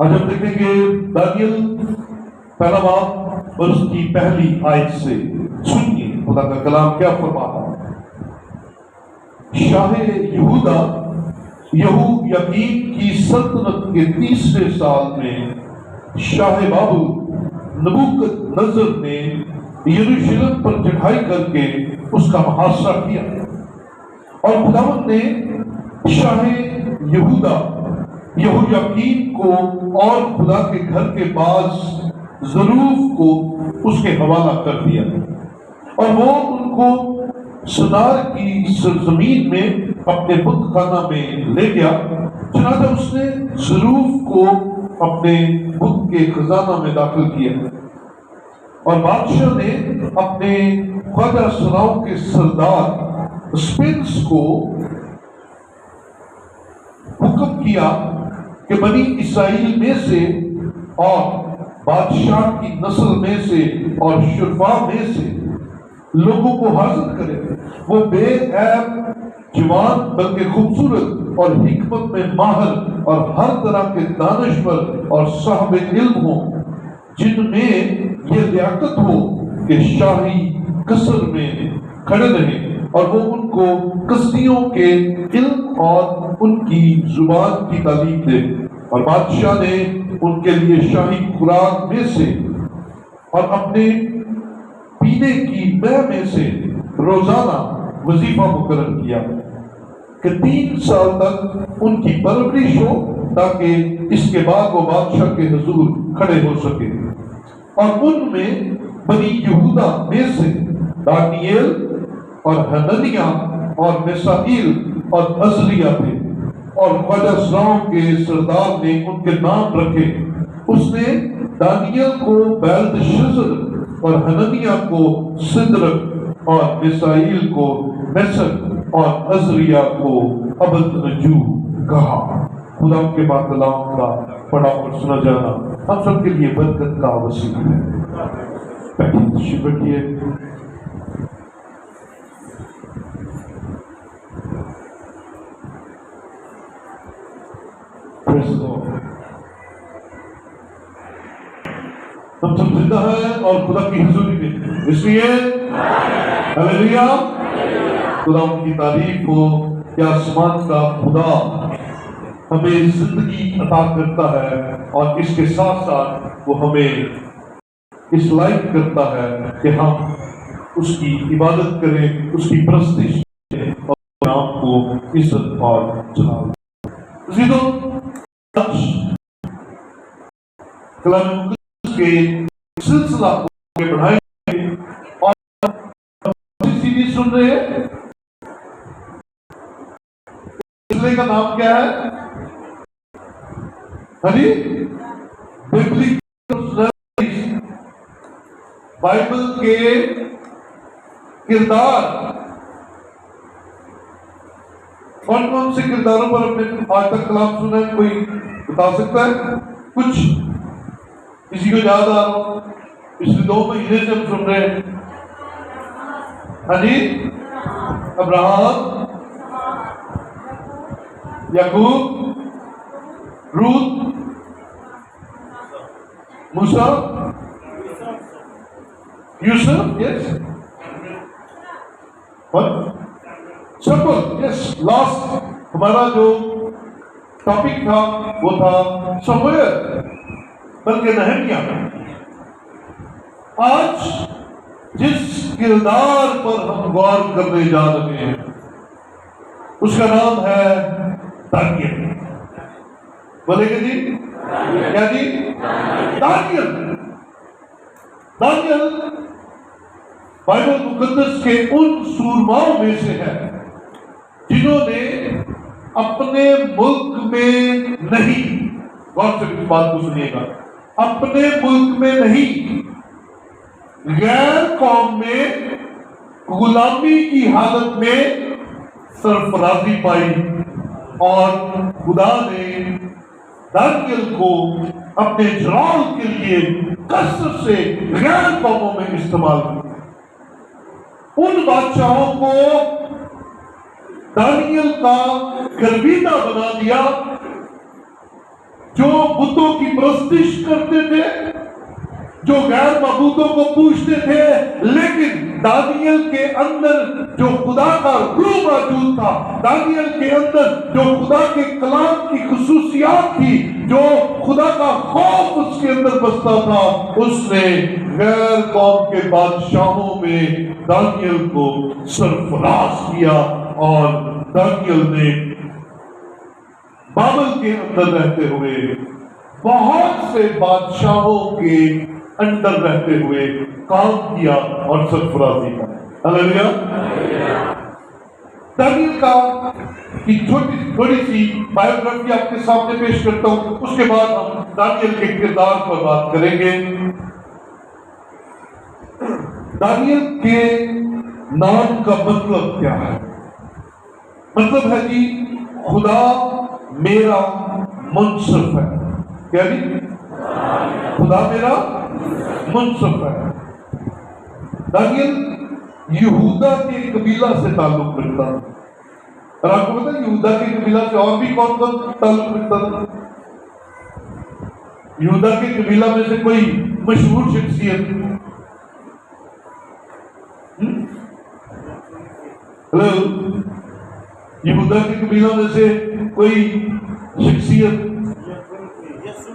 आज हम देखेंगे दानियल पहला बाब और उसकी पहली आयत से। सुनिए खुदा का कलाम क्या फरमाता है। शाह यहूदा यहोयाकीम की सल्तनत के 30वें साल में शाह बाबू नबूकदनेस्सर ने यरूशलेम पर चढ़ाई करके उसका मुहासरा किया और खुदावंद ने शाह यहूदा यहोयाकीम को और खुदा के घर के पास ज़रूफ को उसके हवाला कर दिया और वो उनको सुनार की सरजमीन में अपने बुतखाना में ले गया। चुनांचे उसने ज़रूफ को अपने बुत के खजाना में दाखिल किया और बादशाह ने अपने ख्वाजा सराओं के सरदार स्पेंस को हुक्म किया कि बनी इसराइल में से और बादशाह की नस्ल में से और शुरफा में से लोगों को हाजिर करे। वो बेऐब जवान बल्कि खूबसूरत और हिकमत में माहिर और हर तरह के दानिशवर और साहब इल्म हो, जिनमें ये लियाकत हो कि शाही कसर में खड़े रहे और वो उनको कसदियों के इल्म और उनकी जुबान की तालीम दे। और बादशाह ने उनके लिए शाही खुराक में से और अपने पीने की मह में से रोजाना वजीफा मुकर्रर किया कि 3 साल तक उनकी परवरिश हो, ताकि इसके बाद वो बादशाह के हुजूर खड़े हो सके। और उनमें बनी यहूदा में से दानियल और हननिया और मिसाइल और अज़रिया थे और ख्वाजा सराओं के सरदार ने उनके नाम रखे। उसने दानियल को बेल्तशस्सर और हननिया को सिद्रक और मिसाइल को मेसक और अज़रिया को अबदनजूर कहा। खुदा के पाक कलाम का पढ़ा और सुना जाना हम सब के लिए बरकत का वसीला है। बैठिए। हम सब जिंदा है और खुदा की हुजूरी में, इसलिए हालेलुया, खुदा की तारीफ हो कि आसमान का खुदा हमें जिंदगी अता करता है और इसके साथ साथ वो हमें इस लायक करता है कि हम उसकी इबादत करें, उसकी परस्तिश करें और नाम को इज्जत और जलाल। कलाम के सिलसिला को बढ़ाएंगे और सीधी सुन रहे हैं। सिलसिले का नाम क्या है? हरी बाइबल के किरदार। कौन कौन से किरदारों पर हमने आज तक कलाम सुना है? कोई बता सकता है कुछ? किसी को याद आ रहा हो? पिछले 2 महीने से हम सुन रहे हैं। हाँ जी, अब्राहम, याकूब, रूत, मूसा, यूसुफ, यस, शमूएल, यस। लास्ट हमारा जो टॉपिक था वो था शमूएल, बल्कि नहमिया। आज जिस किरदार पर हम गौर करने जा रहे हैं उसका नाम है दानियल। बोलेंगे जी? क्या जी? दानियल। दानियल बाइबल मुकद्दस के उन सूरमाओं में से है जिन्होंने अपने मुल्क में नहीं, गौर से इस बात को सुनिएगा, अपने मुल्क में नहीं, गैर कौम में गुलामी की हालत में सरफराजी पाई और खुदा ने दानियल को अपने जलाल के लिए कसरत से गैर कौमों में इस्तेमाल किया। उन बादशाहों को दानियल का गर्विता बना दिया जो बुतों की प्रस्तिश करते थे, जो गैर मबूतों को पूछते थे, लेकिन दानियल के अंदर जो खुदा का रूह मौजूद था, दानियल के अंदर जो खुदा के कलाम की खुसूसियात थी, जो खुदा का खौफ उसके अंदर बसता था, उसने गैर कौम के बादशाहों में दानियल को सरफराज किया। और दानियल ने बाबल के अंदर रहते हुए बहुत से बादशाहों के अंदर रहते हुए काम किया और सरफराजी का। हालेलुया। दानियल का की थोड़ी सी बायोग्राफी आपके सामने पेश करता हूं, उसके बाद हम दानियल के किरदार पर बात करेंगे। दानियल के नाम का मतलब क्या है? मतलब है कि खुदा मेरा मुंसफ है। क्या जी? खुदा मेरा मुंसफ है। दानियल यहूदा के कबीला से ताल्लुक रखता था। और आपको पता है यहूदा के कबीला से और भी कौन कौन ताल्लुक रखता था? यहूदा के कबीला में से कोई मशहूर शख्सियत? हेलो, यहूदा के कबीला में से कोई शख्सियत?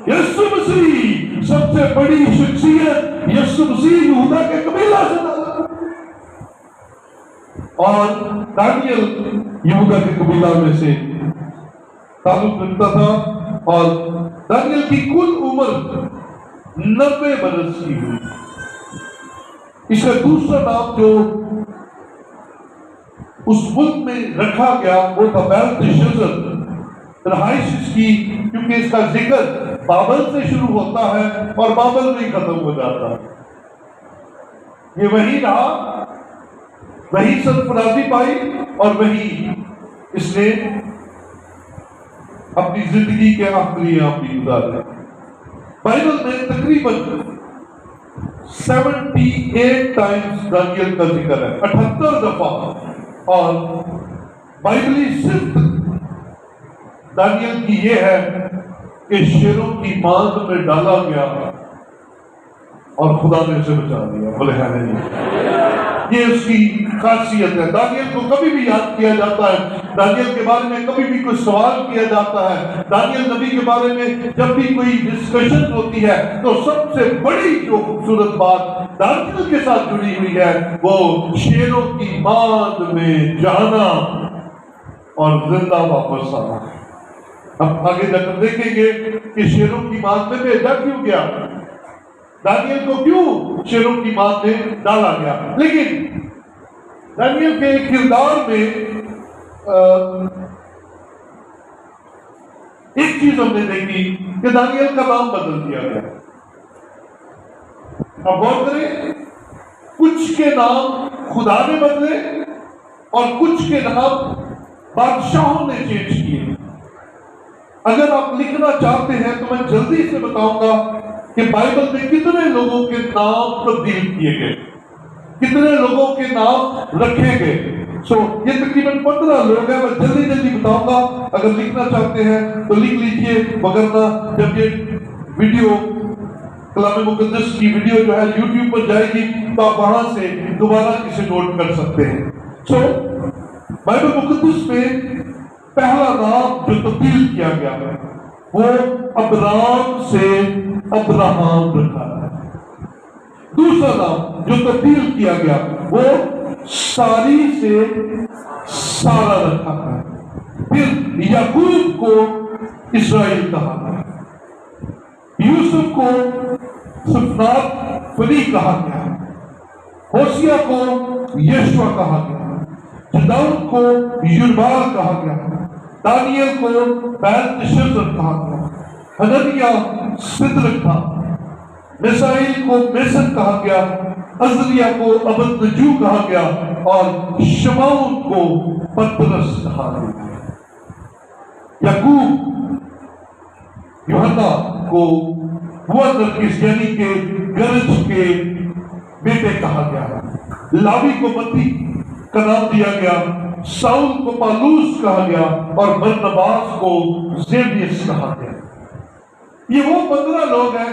यीशु मसीह, सबसे बड़ी शख्सियत यीशु मसीह यहूदा के कबीला से था। और दानियल यहूदा के कबीला में से ताल्लुक रखता था। और दानियल की कुल उम्र 90 बरस की हुई। इसका दूसरा नाम जो उस मुल्क में रखा गया वो था बेल्तशस्सर। रहाइश इसकी, क्योंकि इसका जिक्र बाबल से शुरू होता है और बाबल में ही खत्म हो जाता है। ये वही रहा, वही सरफराजी पाई और वही इसने अपनी जिंदगी के आखिरी याम भी गुजारे। बाइबल में तकरीबन 78 टाइम्स दानियल का जिक्र है, 78 दफा। और बाइबली सिर्फ दानियल की ये है कि शेरों की मांद में डाला गया और खुदा ने उसे बचा दिया। बोले है नहीं, ये उसकी खासियत है। दानियल को कभी भी याद किया जाता है, दानियल के बारे में कभी भी कोई सवाल किया जाता है, दानियल नबी के बारे में जब भी कोई डिस्कशन होती है, तो सबसे बड़ी जो खूबसूरत बात दानियल के साथ जुड़ी हुई है वो शेरों की मांद में जाना और जिंदा वापस आना। अब आगे जाकर देखेंगे कि शेरों की मांद में भेजा क्यों गया, दानियल को क्यों शेरों की मांद में डाला गया। लेकिन दानियल के किरदार में एक चीज हमने देखी कि दानियल का नाम बदल दिया गया। अब गौर करें, कुछ के नाम खुदा ने बदले और कुछ के नाम बादशाहों ने चेंज किए। अगर आप लिखना चाहते हैं तो मैं जल्दी से बताऊंगा कि बाइबल में कितने लोगों के नाम तब्दील किए गए, कितने लोगों के नाम रखे गए। ये तकरीबन 15 लोग हैं। मैं जल्दी जल्दी बताऊंगा, अगर लिखना चाहते हैं तो लिख लीजिए, वगरना जब ये वीडियो कलाम मुकद्दस की वीडियो जो है YouTube पर जाएगी तो आप वहां से दोबारा इसे नोट कर सकते हैं। बाइबल मुकद्दस में पहला नाम जो तब्दील किया गया है वो अब्राम से अब्राहम रखा है। दूसरा नाम जो तब्दील किया गया वो सारी से सारा रखा है। फिर याकूब को इस्राएल कहा गया, यूसुफ को सुफनात फली कहा गया, होशिया को यशवा कहा गया, दाऊद को युरबाल कहा गया, दानियल को बेल्तशस्सर कहा गया, हननिया सिद्रक था, मिसाइल को मेसन कहा गया, अजलिया को अबदनजू कहा गया और शमाउन को पतरस कहा गया। याकूब यूहन्ना को नरकिस यानी के गरज के बेटे कहा गया। लावी को मत्ती का नाम दिया गया, साउल को पालूस कहा गया और बरनबास को जेबियस कहा गया। ये वो 15 लोग हैं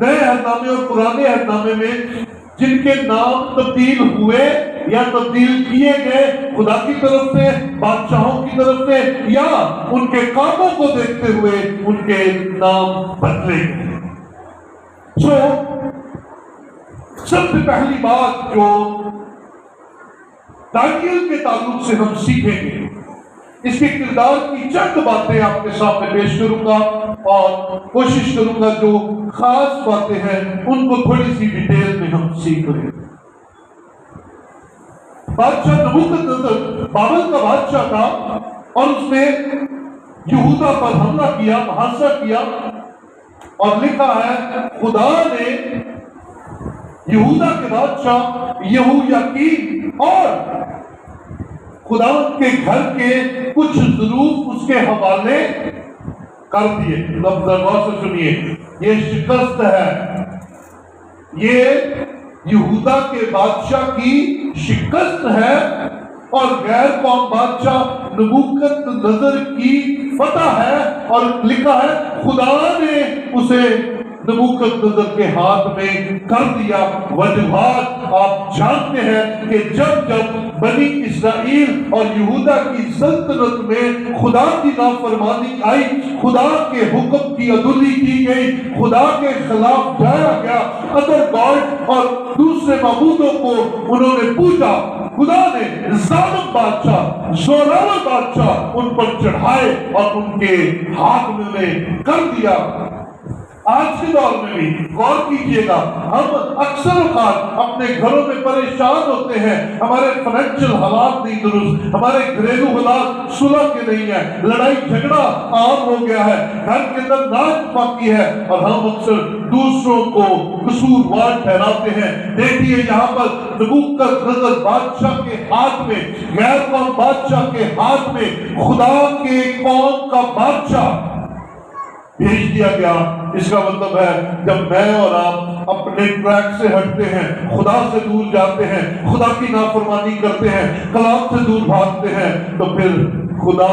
नए अहदनामे और पुराने अहदनामे में जिनके नाम तब्दील हुए या तब्दील किए गए खुदा की तरफ से, बादशाहों की तरफ से, या उनके कामों को देखते हुए उनके नाम बदले गए। सबसे पहली बात जो दानियल के ताल्लुक से हम सीखेंगे, इसके किरदार की चंद बातें आपके सामने पेश करूंगा और कोशिश करूंगा जो खास बातें हैं उनको थोड़ी सी डिटेल में हम सीख लें। बादशाह नबूकदनेस्सर बाबल का बादशाह था और उसने यहूदा पर हमला किया, मुहासरा किया, और लिखा है खुदा ने यहूदा के बादशाह यहोयाकीन और खुदा के घर के कुछ ज़रूफ उसके हवाले कर दिए। अब गौर से सुनिए, ये शिकस्त है, ये यहूदा के बादशाह की शिकस्त है और गैर कौम बादशाह नबूकदनेस्सर की फतह है। और लिखा है खुदा ने उसे नबूकदनेस्सर के हाथ में कर दिया। वजूहात आप जानते हैं कि जब जब बनी इस्राइल और यहूदा की सल्तनत में खुदा की नाफरमानी आई, खुदा के हुक्म की अदुली की गई, खुदा के खिलाफ जाया गया, अदर गॉड और दूसरे माबूदों को उन्होंने पूजा, खुदा ने जालिम बादशाह, जोरावर बादशाह उन पर चढ़ाए और उनके हाथ में कर दिया। आज के दौर में भी गौर कीजिएगा, हम अक्सर अपने घरों में परेशान होते हैं, हमारे फाइनेंशियल हालात नहीं दुरुस्त, हमारे घरेलू हालात सुलह के नहीं है, लड़ाई झगड़ा आम हो गया है, घर के अंदर नाचपाकी है और हम अक्सर दूसरों को कसूरवार ठहराते हैं। देखिए यहाँ पर नबूकदनेस्सर बादशाह के हाथ में, गैर कौम बादशाह के हाथ में खुदा के कौम का बादशाह भेज दिया गया। इसका मतलब है जब मैं और आप अपने ट्रैक से हटते हैं, खुदा से दूर जाते हैं, खुदा की नाफरमानी करते हैं, कलाम से दूर भागते हैं, तो फिर खुदा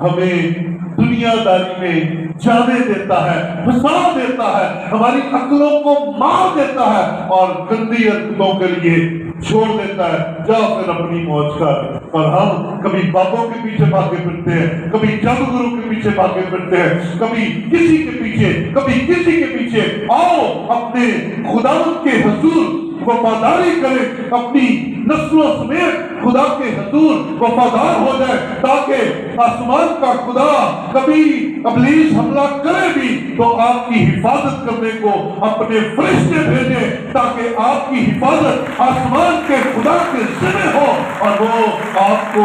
हमें दुनियादारी में जाने देता है, फंसा देता है, हमारी अक्लों को मार देता है और गंदी हरकतों के लिए छोड़ देता है, जा फिर अपनी मौज कर। और हम कभी बाबों के पीछे भागे फिरते हैं, कभी जादूगरों के पीछे भागे फिरते हैं, कभी किसी के पीछे, कभी किसी के पीछे। आओ अपने खुदा के हुजूर वफादारी करें, अपनी नस्लों समेत खुदा के हुजूर वफादार हो जाए, ताकि आसमान का खुदा कभी इब्लीस हमला करे भी तो आपकी हिफाजत करने को अपने फरिश्ते भेजे, ताकि आपकी हिफाजत आसमान के खुदा के जिम्मे हो और वो आपको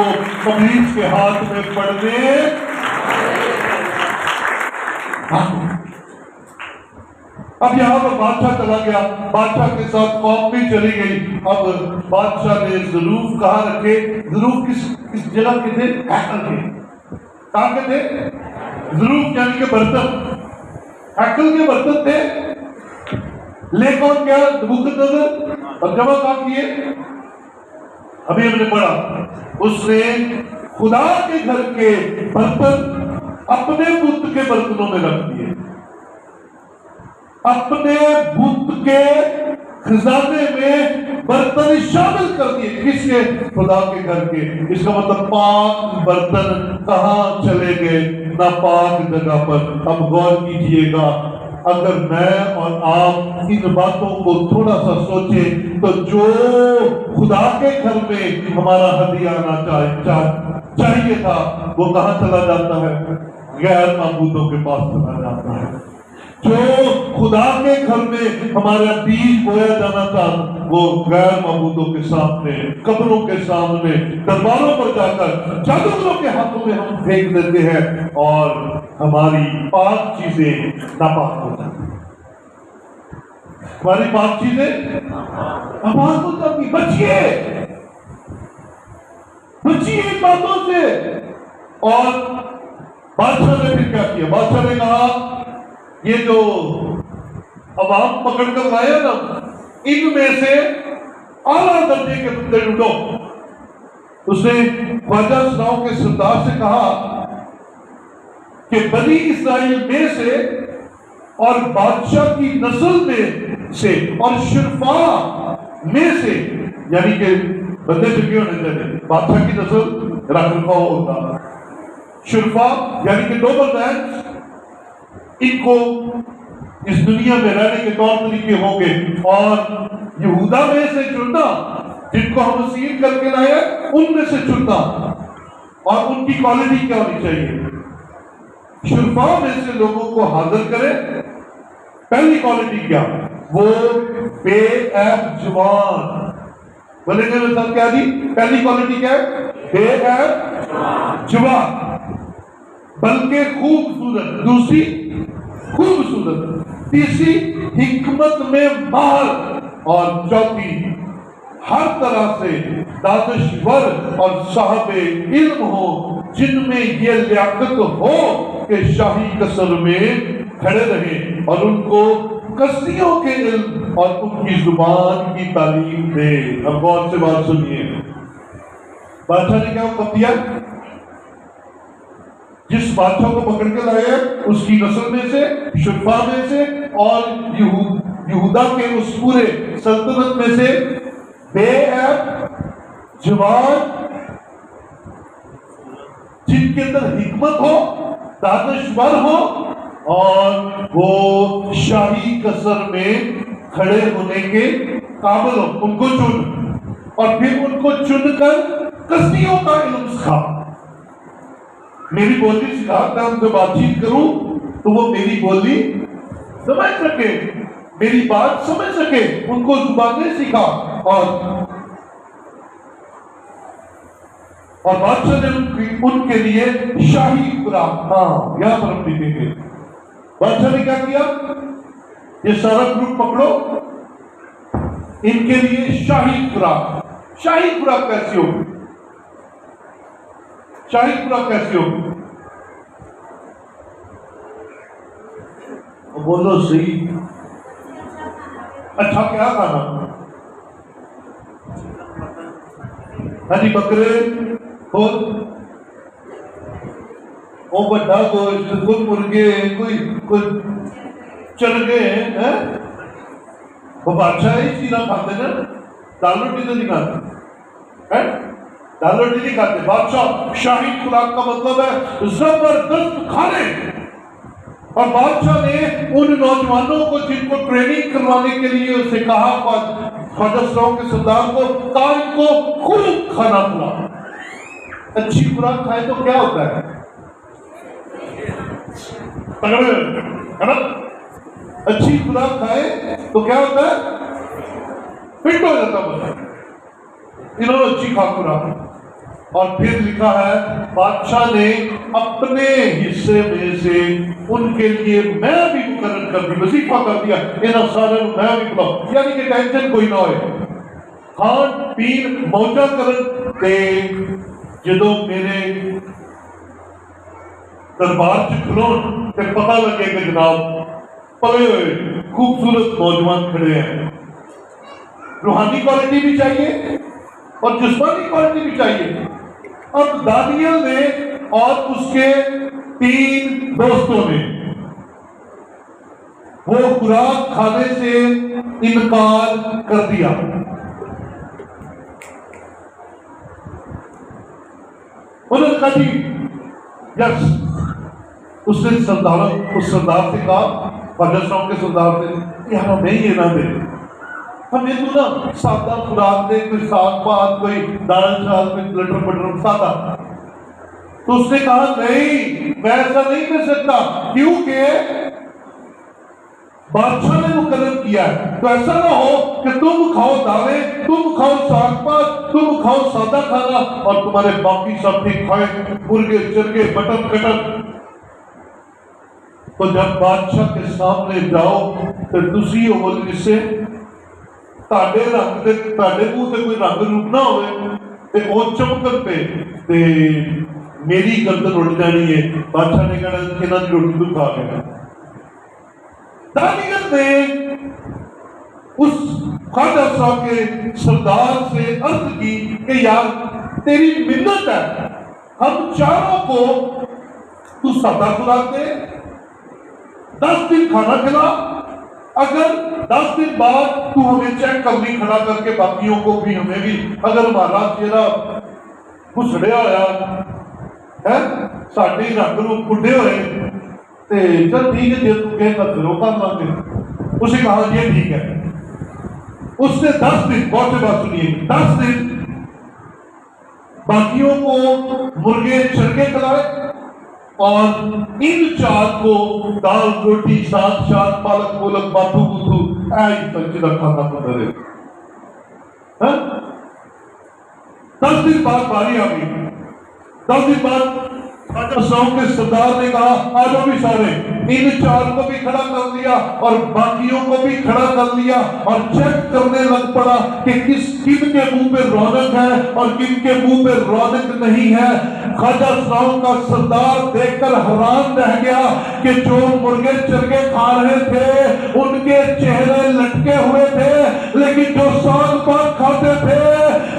इब्लीस के हाथ में पड़ने। अब यहाँ पर बादशाह चला गया, बादशाह के साथ कौम भी चली गई। अब बादशाह ने ज़रूफ कहाँ रखे? ज़रूफ किस जगह के थे? हैकल के। कहाँ के थे? ज़रूफ यानी के बर्तन, हैकल के बर्तन थे। ले कौन गया? नबूकदनेस्सर। और जमा कहाँ किए? अभी हमने पढ़ा, उसने खुदा के घर के बर्तन अपने बुत के बर्तनों में रख दिए, अपने बुत के खजाने में बर्तन शामिल कर दिए। किसके? खुदा के घर के। इसका मतलब पाक बर्तन कहाँ चले गए? नापाक जगह पर। अब गौर कीजिएगा, अगर मैं और आप इन बातों को थोड़ा सा सोचें तो जो खुदा के घर में हमारा हदिया आना चाहिए था वो कहाँ चला जाता है? गैर माबूदों के पास चला जाता है। जो खुदा के घर में हमारा बीज बोया जाना था वो गैर माबूदों के सामने, कब्रों के सामने, दरबारों पर जाकर जादूगरों के हाथों में हम फेंक देते हैं और हमारी पाक चीजें नापाक हो जाती हैं। हमारी पाक चीजें नापाक हो जाती। बचिए, बचिए इन बातों से। और बादशाह ने फिर क्या किया? बादशाह ने कहा ये जो अवाम पकड़ कर लाया ना, इनमें से आला दर्जे के बंदे ढूंढो। उसने ख्वाजा सुनाओ के सरदार से कहा कि बनी इस्राइल में से और बादशाह की नस्ल में से और शुरफा में से, यानी कि बंदे चुके होने चाहिए, बादशाह की नस्ल रखरखाव होगा, शुरफा यानी कि नोबल मैन, इनको इस दुनिया में रहने के तौर तरीके होंगे, और यहूदा में से चुनना, जिनको हम वसीयत करके लाए उनमें से चुनना, और उनकी क्वालिटी क्या होनी चाहिए, शुरफा में से लोगों को हाजिर करें। पहली क्वालिटी क्या, वो बेऐब जवान, बोलेंगे मेरे साथ क्या जी, पहली क्वालिटी क्या है, बेऐब जवान, बल्कि खूबसूरत, दूसरी खूबसूरत, तीसरी हिकमत में माहिर, और चौथी हर तरह से दानिशवर और साहबे इल्म हो, जिनमें ये लियाकत हो कि शाही कसर में खड़े रहे और उनको कस्तियों के इल्म और उनकी जुबान की तालीम दे। अब गौर से बात सुनिए, बादशाह ने क्या हुक्म दिया, जिस बादशाह को पकड़ के लाए उसकी नस्ल में से, शुरफा में से और यहूदा के उस पूरे सल्तनत में से बेऐब जवान, जिनके अंदर हिकमत हो, दानिशवर हो और वो शाही कसर में खड़े होने के काबिल हो, उनको चुन, और फिर उनको चुनकर कस्तियों का इल्म सिखा। मेरी बोली सिखा, मैं उनसे बातचीत करूं तो वो मेरी बोली समझ सके, मेरी बात समझ सके, उनको जुबानें सिखा। और बादशाह ने उनके लिए शाही खुराक, हाँ यहां पर हम देखेंगे बादशाह ने क्या किया, ये सारा ग्रुप पकड़ो, इनके लिए शाही खुराक। शाही खुराक कैसी होगी, शाही खुराक कैसी होगी, बोलो सही, अच्छा क्या खाना, हरी बकरे और वो बड़ा गोश्त, कोई मुर्गे, कोई चरगे हैं, वो बादशाह ही चीज़ खाते ना, दाल रोटी तो नहीं खाते हैं, दाल रोटी नहीं खाते बादशाह। शाही खुराक का मतलब है जबरदस्त खाने। और बादशाह ने उन नौजवानों को जिनको ट्रेनिंग करवाने के लिए उसे कहा, ख्वाजा के सरदार को कहा, इनको खूब खाना खिलाओ। अच्छी खुराक खाए तो क्या होता है, है ना, अच्छी खुराक खाए तो क्या होता है, फिट हो जाता है। इन्होंने अच्छी खा खुराक, और फिर लिखा है बादशाह ने अपने हिस्से में से उनके लिए मैं भी मुकर्रर कर दी, वजीफा कर दिया, इन सारे मैं भी बुलाओ, यानी कि टेंशन कोई ना हो, खान पीन मौजा कर जो मेरे दरबार च खलोन ते पता लगे कि जनाब पले हुए खूबसूरत नौजवान खड़े हैं। रूहानी क्वालिटी भी चाहिए और जिस्मानी क्वालिटी भी चाहिए। अब दानियल ने और उसके 3 दोस्तों ने वो खुराक खाने से इनकार कर दिया। उन्होंने कहा जी यस, उसने उस सरदार से कहा, ख्वाजा के सरदार से, यार हमें ये ना दे, हमें तो ना सादा खुराक दे, कोई साग पात, कोई दाल चावल, कोई लटर पटर सादा। तो उसने कहा नहीं, मैं ऐसा नहीं कर सकता, क्योंकि बादशाह ने मुकर्रर किया है। तो ऐसा ना हो कि तुम खाओ दालें, तुम खाओ साग पात, तुम खाओ सादा खाना और तुम्हारे बाकी सब ठीक खाए मुर्गे चरगे मटन कटन। तो जब बादशाह के सामने जाओ तो दूसरी हो बोली, जिससे ताड़े रंग दे, ताड़े मुंह से कोई रंग रूप ना होवे ते ओ चमकन पे मेरी गर्दन उड़ जानी है। बादशाह ने कहना इन्हां दी रोटी तू खा गया। दानियल ने उस ख्वाजा साहब के सरदार से अर्ज की कि यार तेरी मिन्नत है, हम चारों को तू सादा खुराक दे, 10 दिन खाना खिला, अगर 10 दिन बाद तू हमें चेक करनी खड़ा करके बाकियों को भी हमें भी, अगर हमारा चेहरा घुसड़िया होया है साड़ी रंग रूप बुढ़े हुए तो चल ठीक है, जो तू कहेगा फिर वो कर लांगे। उसे कहा ये ठीक है। उसने 10 दिन, बहुत से बात सुनिए, 10 दिन बाकियों को मुर्गे चरके खिलाए और इन 4 को दाल रोटी साग शाक पालक पोलक बाथू बुथू ऐसी तक खाना पड़ रहे। 10 दिन बाद बारी आ गई। 10 दिन बाद राजा साहब के सरदार ने कहा आ जाओ भी सारे, इन 4 को भी खड़ा कर दिया और बाकियों को भी खड़ा कर दिया और चेक करने लग पड़ा कि किन के मुंह पे रौनक है और किन के मुंह पे रौनक नहीं है। ख्वाजा साहब का सरदार देखकर हैरान रह गया कि जो मुर्गे चरके खा रहे थे उनके चेहरे लटके हुए थे, लेकिन जो साग पात खाते थे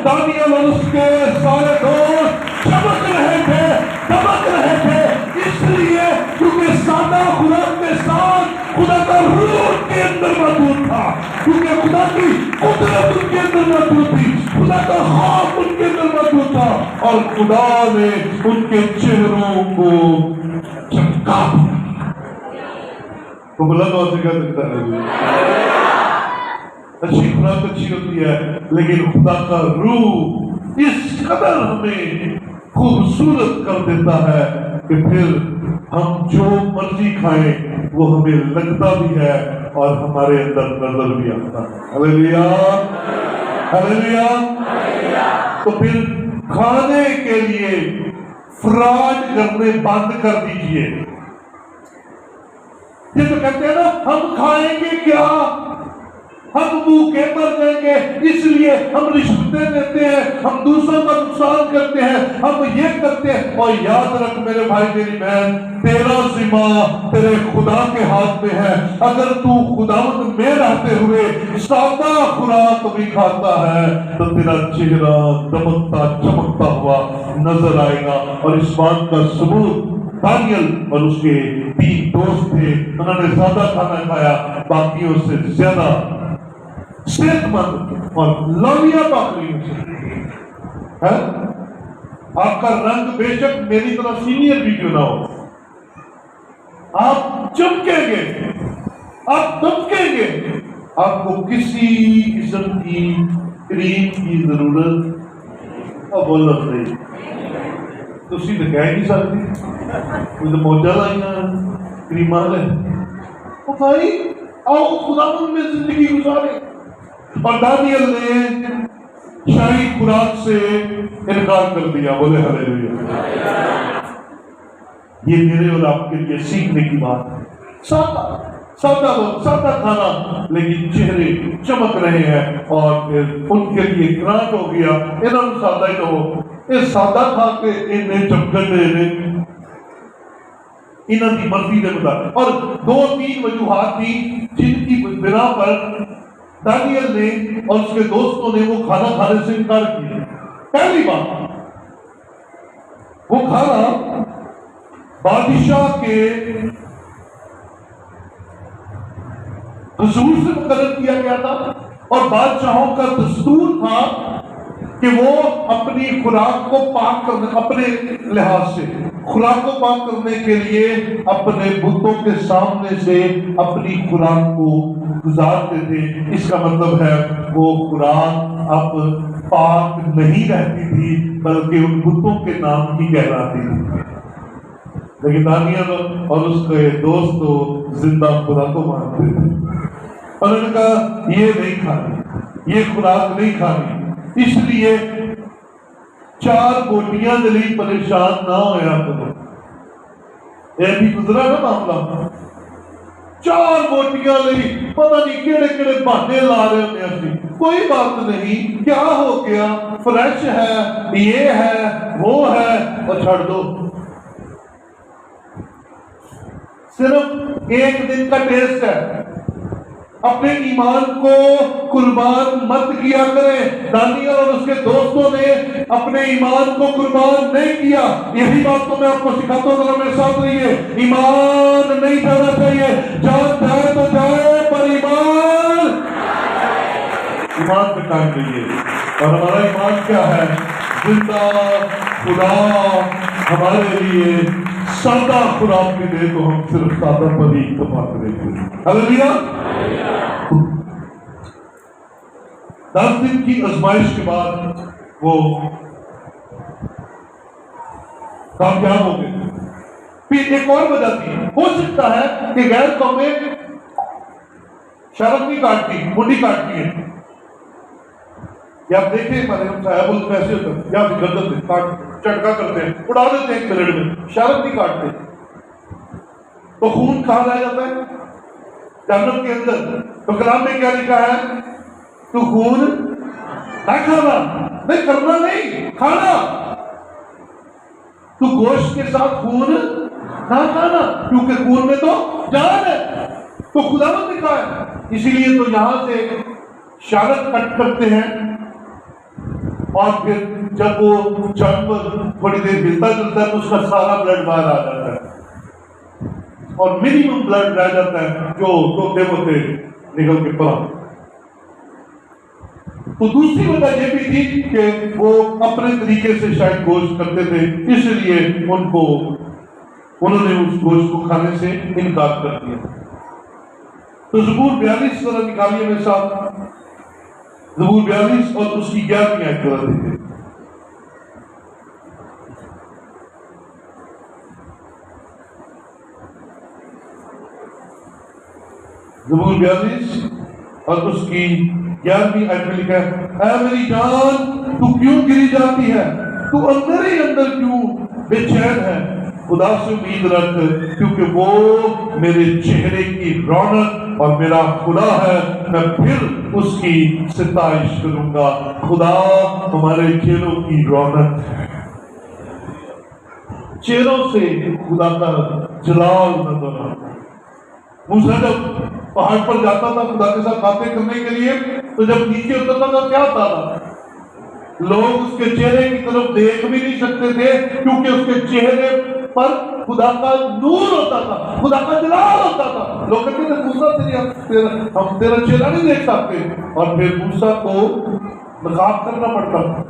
दानियल और उसके सारे दोस्त चमक रहे थे, दमक रहे थे। इसलिए क्योंकि सादा खुराक के साथ खुदा का रूह उनके अंदर मौजूद था, क्योंकि खुदा की कुदरत उनके अंदर मौजूद थी, खुदा का खौफ उनके अंदर मौजूद था और खुदा ने उनके चेहरों को चमका दिया। तो बुलंद आवाज से कह सकता है अच्छी खुराक अच्छी होती है, लेकिन खुदा का रूह इस कदर हमें खूबसूरत कर देता है कि फिर हम जो मर्जी खाएं वो हमें लगता भी है और हमारे अंदर नजर भी आता है। Hallelujah, hallelujah. तो फिर खाने के लिए फ्रॉड करने बंद कर दीजिए। ये तो कहते हैं ना हम खाएंगे क्या, हम भूखे मर जाएंगे, इसलिए हम रिश्वतें देते हैं, हम दूसरों का नुकसान करते हैं, हम ये करते हैं। और याद रख मेरे भाई मेरी बहन, तेरा जिम्मा तेरे खुदा के हाथ में है। अगर तू खुदावंद में रहते हुए सादा खुराक भी खाता है तो तेरा चेहरा दमकता चमकता हुआ नजर आएगा। और इस बात का सबूत दानियल और उसके 3 दोस्त थे, उन्होंने ज्यादा खाना खाया, बाकियों से ज्यादा सेहतमंद और लविया बकरी है। आपका रंग बेशक मेरी तरह सीनियर भी क्यों ना हो, आप चमकेंगे, आप दमकेंगे। आपको किसी किस्म की क्रीम की जरूरत अब बोलो नहीं, तुसी तो कह नहीं सकती तो मौजा लाइया क्रीमा ले भाई, आओ खुदावंद में जिंदगी गुजारे। और दानियल ने शाही खुराक से इनकार कर दिया। बोले हालेलुया। ये मेरे और आपके लिए सीखने की बात है। सादा सादा सादा खाना, लेकिन चेहरे चमक रहे हैं। और फिर उनके लिए ग्रांट हो गया इन्होंने सादा ही तो ये सादा खा के इन्हें चमकन दे इन्हों की मर्जी के मुताबिक। और 2-3 वजूहात थी जिनकी बिना पर दानियल ने और उसके दोस्तों ने वो खाना खाने से इनकार किया। पहली बात, वो खाना बादशाह के हुजूर से मुकर्रर किया गया था और बादशाहों का दस्तूर था कि वो अपनी खुराक को पाक करने, अपने लिहाज से खुराक को पाक करने के लिए अपने बुतों के सामने से अपनी खुराक को गुजारते थे। इसका मतलब है वो खुराक अब पाक नहीं रहती थी, बल्कि उन बुतों के नाम की कहलाती थी। लेकिन दानियल और उसके दोस्त तो जिंदा खुदा को मानते थे और उन्होंने कहा ये नहीं खानी, ये खुराक नहीं खानी। इसलिए 4 बोटियां के लिए परेशान ना होया करो। यह भी गुजरा ना मामला। 4 बोटियां लिए पता नहीं केड़े केड़े बहाने ला रहे होते हैं। कोई बात नहीं, क्या हो गया, फ्रेश है, ये है, वो है, और छोड़ दो। सिर्फ 1 दिन का टेस्ट है। अपने ईमान को कुर्बान मत किया करें। दानियल और उसके दोस्तों ने अपने ईमान को कुर्बान नहीं किया। यही बात तो मैं आपको सिखाता हूं, मेरे साथ रहिए। ईमान नहीं जाना चाहिए, टाइम के लिए। और हमारा ईमान क्या है? जिंदा खुदा हमारे लिए सादा खुराक भी दे तो हम सिर्फ सादा पर ही इत्तेफाक करेंगे। हालेलुया। 10 दिन की आजमाइश के बाद वो कामयाब हो गए। फिर एक और वजह थी, हो सकता है कि गैर कौमें शर्म नहीं काटती, मुंडी काटती है। या आप देखें मरियम साहब ऐसे होते हैं, या गर्दन से काट चटका करते हैं, उड़ा देते हैं 1 मिनट में, शर्म नहीं काटते। तो खून कहाँ रह जाता है? जन्नत के अंदर। तो कलाम में क्या लिखा है? तू खून ना खाना, नहीं करना, नहीं खाना। तू गोश्त के साथ खून ना खाना, क्योंकि खून में तो जान है। तो खुदावंद लिखा है। इसीलिए तो यहां से शारत कट करते हैं और फिर जब वो जानवर थोड़ी देर हिलता जुलता है तो उसका सारा ब्लड बाहर आ जाता है और मिनिमम ब्लड रह जाता है जो टोटे मोटे निकल के पड़ा। तो दूसरी वजह यह भी थी कि वो अपने तरीके से शायद गोश्त करते थे, इसलिए उन्होंने उस गोश्त को खाने से इनकार कर दिया। तो ज़बूर 42 जरा निकालिए मेरे साथ। ज़बूर 42 और उसकी 11वीं आयत जरा देखिए। ज़बूर 42 और उसकी 11वीं आयत में लिखा है, ऐ मेरी जान तू क्यों गिरी जाती है, तू अंदर ही अंदर क्यों बेचैन है। खुदा से उम्मीद रख, क्योंकि वो मेरे चेहरे की रौनक और मेरा खुदा है, मैं फिर उसकी सिताइश करूंगा। खुदा हमारे चेहरों की रौनक है। चेहरों से खुदा का जलाल नजर आता है। मूसा जब पहाड़ पर जाता था खुदा के साथ बातें करने के लिए, तो जब नीचे उतरता था क्या होता था? लोग उसके चेहरे की तरफ देख भी नहीं सकते थे, क्योंकि उसके चेहरे पर खुदा का नूर होता था, खुदा का जलाल होता था। लोग कहते थे मूसा हम तेरा चेहरा नहीं देख सकते, और फिर मूसा को नकाब करना पड़ता था।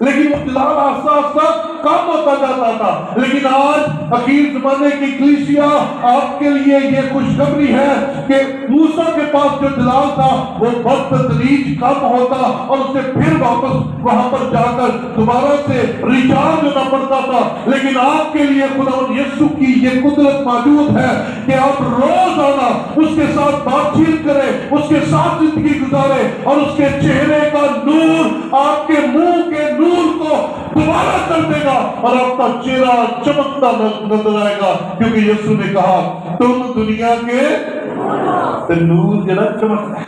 लेकिन वो जलाल आस्ता आस्ता कम होता जाता था। लेकिन आज अखीर जमाने की कलीसिया आपके लिए ये खुशखबरी है कि मूसा के पास जो जलाल था वो बदतदरीज कम होता और उसे फिर वापस वहां पर जाकर दोबारा से रिचार्ज होना पड़ता था। लेकिन आपके लिए खुदावंद यीशु की ये कुदरत मौजूद है कि आप रोज आना, उसके साथ बातचीत करें, उसके साथ जिंदगी गुजारे और उसके चेहरे का नूर आपके मुंह के नूर को दोबारा कर देगा और आपका चेहरा चमकता नजर आएगा। क्योंकि यीशु ने कहा तुम दुनिया के नूर जरा चमकता है,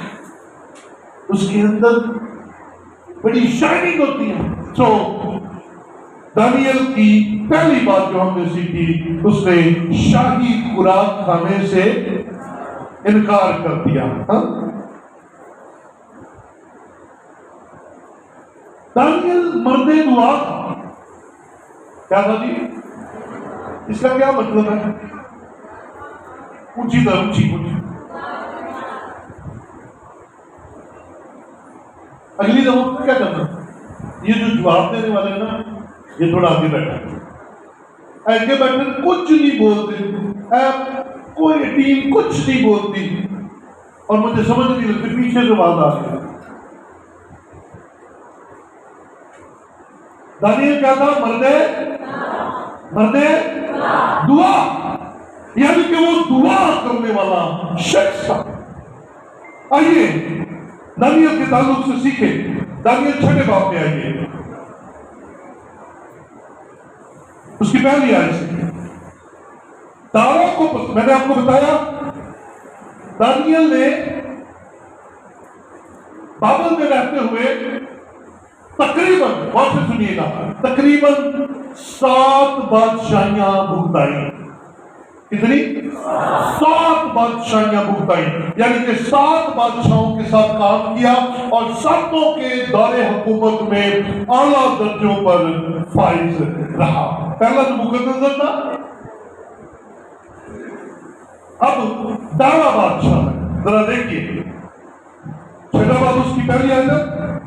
उसके अंदर बड़ी शाइनिंग होती है। तो दानियल की पहली बात जो हमने सीखी, उसने शाही खुराक खाने से इनकार कर दिया। दानियल मर्दे दुआ था। क्या था जी? इसका क्या मतलब है? ऊंची तरह ऊंची ऊंची। अगली दफा क्या करना? ये जो जवाब देने वाले हैं ना, ये थोड़ा आगे बैठा, आगे बैठे कुछ नहीं बोलते, कोई टीम कुछ नहीं बोलती और मुझे समझ नहीं लगती पीछे से आवाज आ रही है। दानियल क्या था? मर्दे दुआ, यानी कि वो दुआ करने वाला शख्स था। आइए दानियल के ताल्लुक से सीखे। दानियल 6 बाब में आइए, उसकी पहली आयत से। तारों को मैंने आपको बताया दानियल ने बाबल में रहते हुए तकरीबन, बहुत से सुनिएगा, तकरीबन 7 बादशाहियां भुगताई। कितनी? 7 बादशाहियां भुगताई, यानी कि 7 बादशाहों के साथ काम किया और सातों के दौरे हुकूमत में आला दर्जों पर फाइज रहा। पहला तो नबूकदनेस्सर था, अब दारा बादशाह। जरा देखिए 6 बाब उसकी पहली आयत,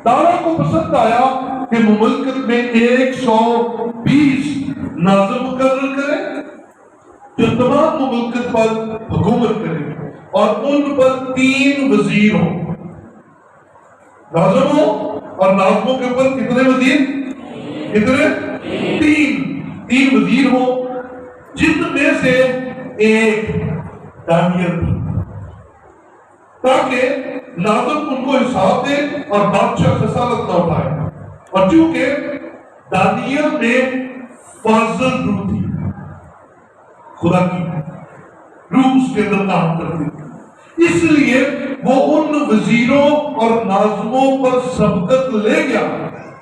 दारा को पसंद आया कि मुमलकत में 120 नाज़िम मुकर्रर करे जो तमाम मुमलकत पर हुकूमत करे और उन पर 3 वजीर हों। नाज़िमों और नाज़िमों के ऊपर कितने वजीर? कितने? 3 वजीर हों, जिनमें से एक दानियल था, ताकि नाज़िम उनको हिसाब दे और बादशाह खसालत न उठाए। और चूंकि दानियल में फाज़ल रूह थी, खुदा की रूह उसके अंदर काम करती थी, इसलिए वो उन वजीरों और नाज़िमों पर सबकत ले गया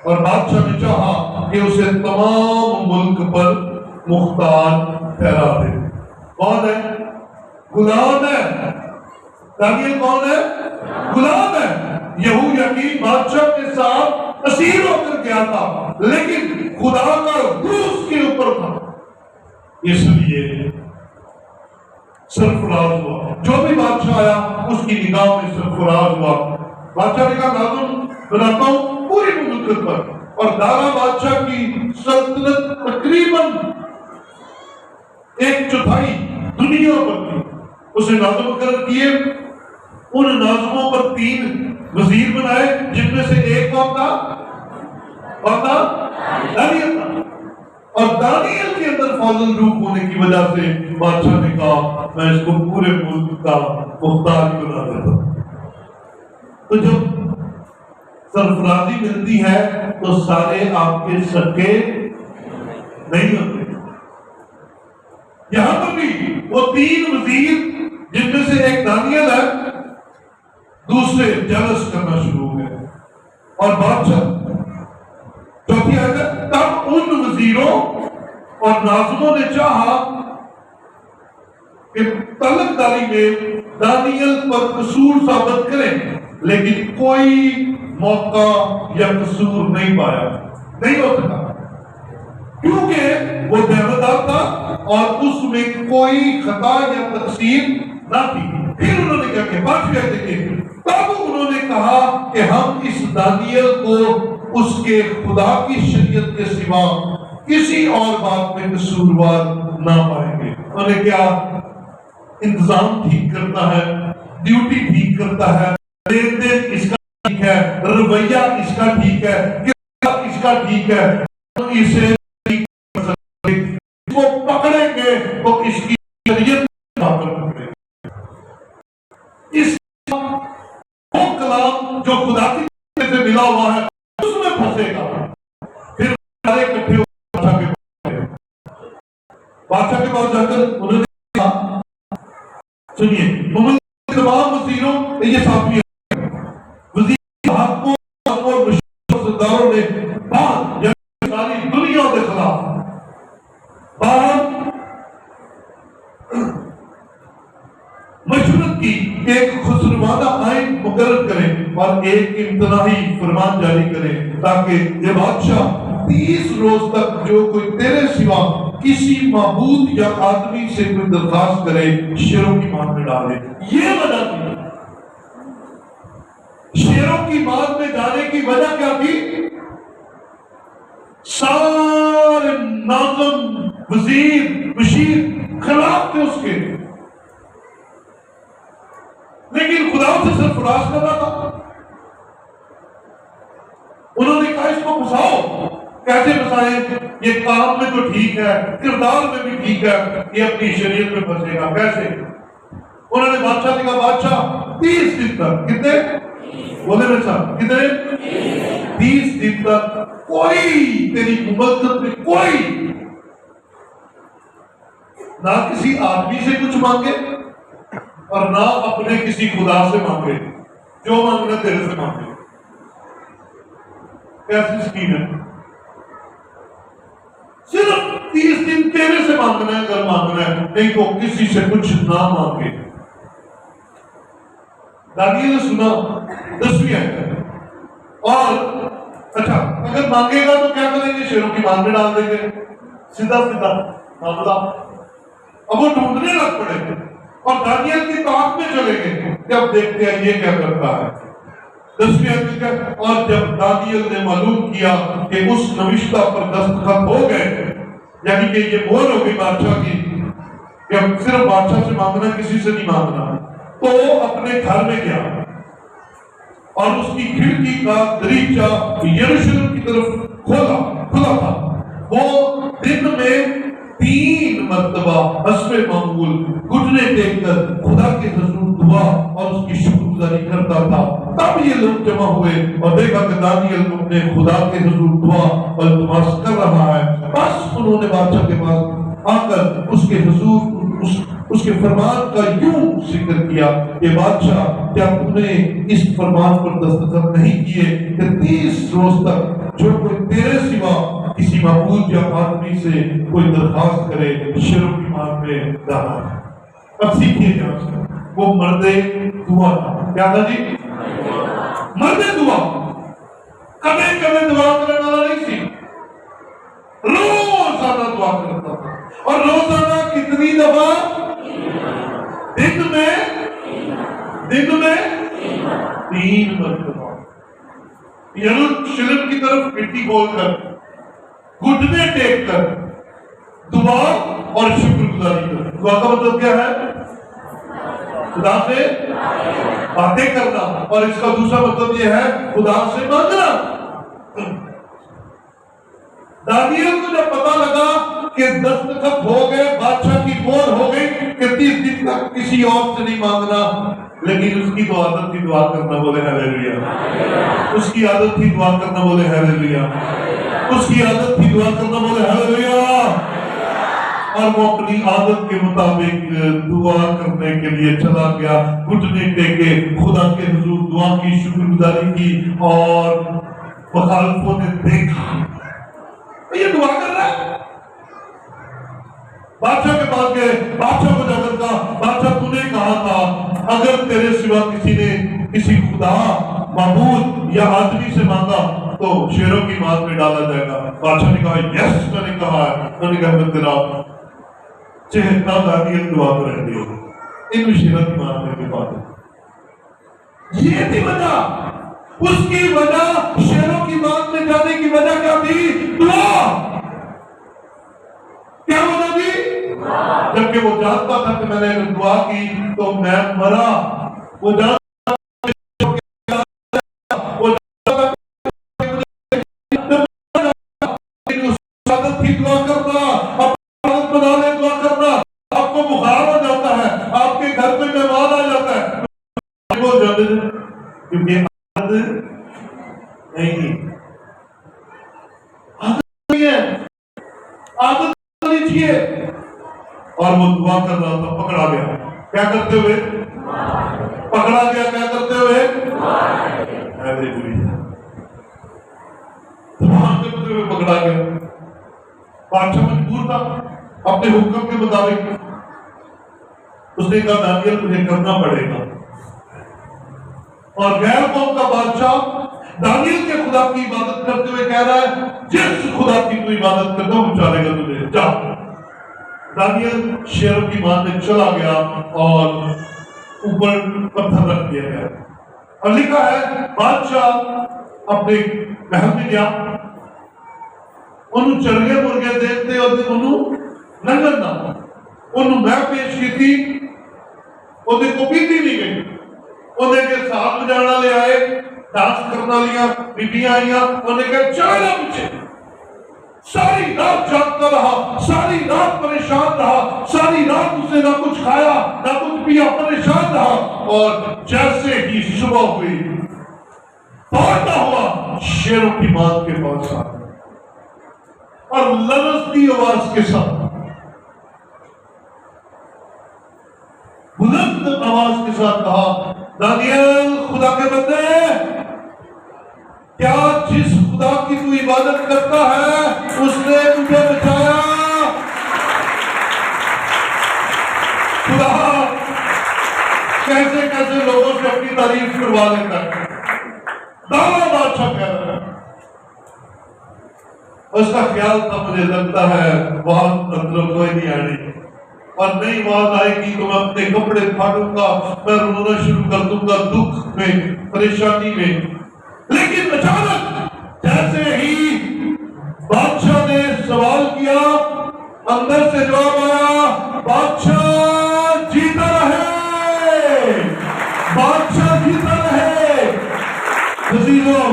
और बादशाह ने चाहा कि उसे तमाम मुल्क पर मुख्तार ठहरा दे। कौन है? गुलाम है। दानियल कौन है? गुलाम है। यहूयाकीन बादशाह के साथ असीर होकर गया था, लेकिन खुदा का रूह उसके ऊपर था, इसलिए सरफराज हुआ। जो भी बादशाह आया उसकी निगाह में सरफराज हुआ। बादशाह ने कहा नाज़िम बनाता हूं पूरी मुल्क पर, और दारा बादशाह की सल्तनत तकरीबन 1/4 दुनिया पर थी। उसे नाज़िम मुकर्रर किए, उन नाज़िमों पर 3 वजीर बनाए, जिनमें से एक कौन था? दानियल था। और दानियल के अंदर फाज़ल रूह होने की वजह से बादशाह ने कहा मैं इसको पूरे मुल्क का मुख्तार बना देता हूं। तो जब सरफराजी मिलती है तो सारे आपके सके नहीं होते। यहां पर भी वो 3 वजीर, जिनमें से एक दानियल है, दूसरे जलस करना शुरू हो गए। और बादशाह चौथी आयत, तब उन वजीरों और नाज़िमों ने चाहा कि तलबदारी में दानियल पर कसूर साबित करें, लेकिन कोई मौका या कसूर नहीं पाया, नहीं हो सका, क्योंकि वो बेहदार था और उसमें कोई खता या तकसीर ना थी। फिर उन्होंने क्या किया? 5वीं आयत देखिए, तब उन्होंने कहा कि हम इस दानियल को उसके खुदा की शरीयत के सिवा किसी और बात में कसूरवार ना पाएंगे। उन्हें क्या इंतजाम ठीक करता है, ड्यूटी ठीक करता है, लेन देन इसका ठीक है, रवैया इसका ठीक है, किरदार इसका ठीक है, तो इसे इसको पकड़ेंगे तो इसकी शरीयत पकड़ेंगे। इस वो कलाम जो खुदा की से मिला हुआ है उसमें फंसेगा। फिर सारे इकट्ठे बादशाह के पास जाकर उन्होंने कहा, सुनिए तमाम वजीरों, ये साथी वजीर और सरदारों ने सारी दुनिया के खिलाफ मशवरत की एक खुसरवाना आइन मुकर्रर करें और एक इम्तनाही फरमान जारी करें, ताकि ये बादशाह 30 रोज तक जो कोई तेरे सिवा किसी माबूद या आदमी से कोई दरखास्त करे शेरों की मार में डाले। ये वजह थी, शेरों की मार में जाने की वजह क्या थी? सारे नाज़िम, वजीर, बशीर खिलाफ थे उसके, लेकिन खुदा से सरफराज कर रहा था। उन्होंने कहा इसको फंसाओ। कैसे फंसाए? ये काम में तो ठीक है, किरदार में भी ठीक है, ये अपनी शरीयत में फंसेगा कैसे? उन्होंने बादशाह से कहा बादशाह 30 दिन तक, कितने बोले मेरे साथ, कितने 30 दिन तक कोई तेरी मुमलकत में कोई ना किसी आदमी से कुछ मांगे और ना अपने किसी खुदा से मांगे, जो मांगना तेरे से मांगे। कैसी स्कीम है? सिर्फ 30 दिन तेरे से मांगना है अगर मांगना है, नहीं तो किसी से कुछ ना मांगे। दानियल ने सुना 10वीं आयत, और अच्छा अगर मांगेगा तो क्या करेंगे? शेरों की मार में डाल देंगे, सीधा सीधा मामला। अब वो ढूंढने लग पड़ेंगे और दानियल की ताक में चले गए कि अब देखते हैं ये क्या करता है। 10वीं आयत का, और जब दानियल ने मालूम किया कि उस नविश्ता पर दस्तखत हो गए, यानी कि ये मोहर हो गई बादशाह की, कि अब सिर्फ बादशाह से मांगना, किसी से नहीं मांगना, तो वो अपने घर में गया और उसकी खिड़की का दरीचा यरूशलेम की तरफ खुला था। वो दिन में 3 मरतबा हस्बे मामूल घुटने टेककर खुदा के हुजूर दुआ और उसकी शुक्रगुजारी करता था। तब ये लोग जमा हुए और देखा कि दानियल अपने खुदा के हुजूर दुआ और नमाज कर रहा है। बस उन्होंने बादशाह के पास आकर उसके हुजूर उसके फरमान का यूं जिक्र किया कि बादशाह, क्या तुमने इस फरमान पर दस्तखत नहीं किए कि 30 रोज तक जो कोई तेरे सिवा किसी महबूद या आदमी से कोई दरखास्त करे शेरों की मार में डाला। अब सीखिए ध्यान से, वो मर्दे दुआ था। क्या था जी? मर्दे दुआ। कभी कभी दुआ करने वाला नहीं सी, रोजाना दुआ करता था। और रोजाना कितनी दफा? दिन में 3 मरतबा यरूशलेम की तरफ मिट्टी बोलकर, घुटने टेक कर दुआ और शुक्रगुजारी कर। दुआ का मतलब क्या है? खुदा से बातें करना, और इसका दूसरा मतलब यह है खुदा से मांगना। दानियल को जब पता लगा कि दस्तखत हो गए, बादशाह की मोहर हो गई कि 30 दिन तक किसी और से नहीं मांगना, लेकिन उसकी तो आदत थी दुआ करना। बोले हालेलुया। उसकी आदत थी दुआ करना। बोले हालेलुया। उसकी आदत थी दुआ करना। बोले हालेलुया। और वो अपनी आदत के मुताबिक दुआ करने के लिए चला गया, घुटने टेके खुदा के हुजूर दुआ की, शुक्रगुजारी की, और मुखालिफों ने देखा ये दुआ कर रहा है। बादशाह के पास गए, बादशाह को जाकर कहा, बादशाह तूने कहा था अगर तेरे सिवा किसी ने किसी खुदा, माबूद या आदमी से मांगा तो शेरों की मार में डाला जाएगा। बादशाह ने कहा यस, मैंने कहा है। मैंने कहा मैं तेरा चेहरा दानियल दुआ कर रहे हो इन शेरों की मारने के बाद। ये थी वजह, उसकी वजह शेरों की मार में जाने की वजह क्या थी? दुआ। क्या वजह थी? जबकि वो जानता था कि मैंने अगर दुआ की तो मैं मरा। वो जानता थी दुआ करना, बना ले दुआ करना। आपको बुखार हो जाता है, आपके घर पे मेहमान आ जाता है, बोल जाते थे क्योंकि आदत नहीं, आदत नहीं है, आदत लीजिए। और वो दुआ कर रहा था, पकड़ा गया। क्या करते हुए? पकड़ा गया। क्या करते हुए? दुआ करते हुए पकड़ा गया। बादशाह मजबूर था अपने हुक्म के मुताबिक। उसने कहा दानियल तुझे करना पड़ेगा। और गैर कौम का बादशाह दानियल के खुदा की इबादत करते हुए कह रहा है जिस खुदा की तू इबादत करता हूं चलेगा तुझे, जा। दानियल शेरों की मार में चला गया और ऊपर पत्थर रख दिया गया। और लिखा है बादशाह अपने महल में गया, उन्होंने चरगे मुर्गे देखते और नंगर ना उन्होंने मैं पेश की थी, उन्हें को पीती नहीं गई। उन्हें के साथ बजाना ले आए, डांस करना लिया, बीबियां आईया, उन्हें कहा चलो मुझे। सारी रात जागता रहा, सारी रात परेशान रहा, सारी रात उसने ना कुछ खाया ना कुछ पिया, परेशान रहा। और जैसे ही सुबह हुई दौड़ता हुआ शेरों की मां के पास आ और ललचती आवाज के साथ, बुलंद आवाज के साथ कहा दानियल खुदा के बंदे, क्या जिस खुदा की तू इबादत करता है उसने तुझे बचाया? खुदा कैसे कैसे लोगों से अपनी तारीफ करवा लेता है। दावा बादशाह कह रहा है। उसका ख्याल था मुझे लगता है बहुत अंदर कोई नहीं आने, और नई आवाज आएगी तो मैं अपने कपड़े फाड़ूंगा, मैं रोना शुरू कर दूंगा दुख में, परेशानी में। लेकिन अचानक जैसे ही बादशाह ने सवाल किया, अंदर से जवाब आया, बादशाह जीता रहे, बादशाह जीता रहे। अजीजों,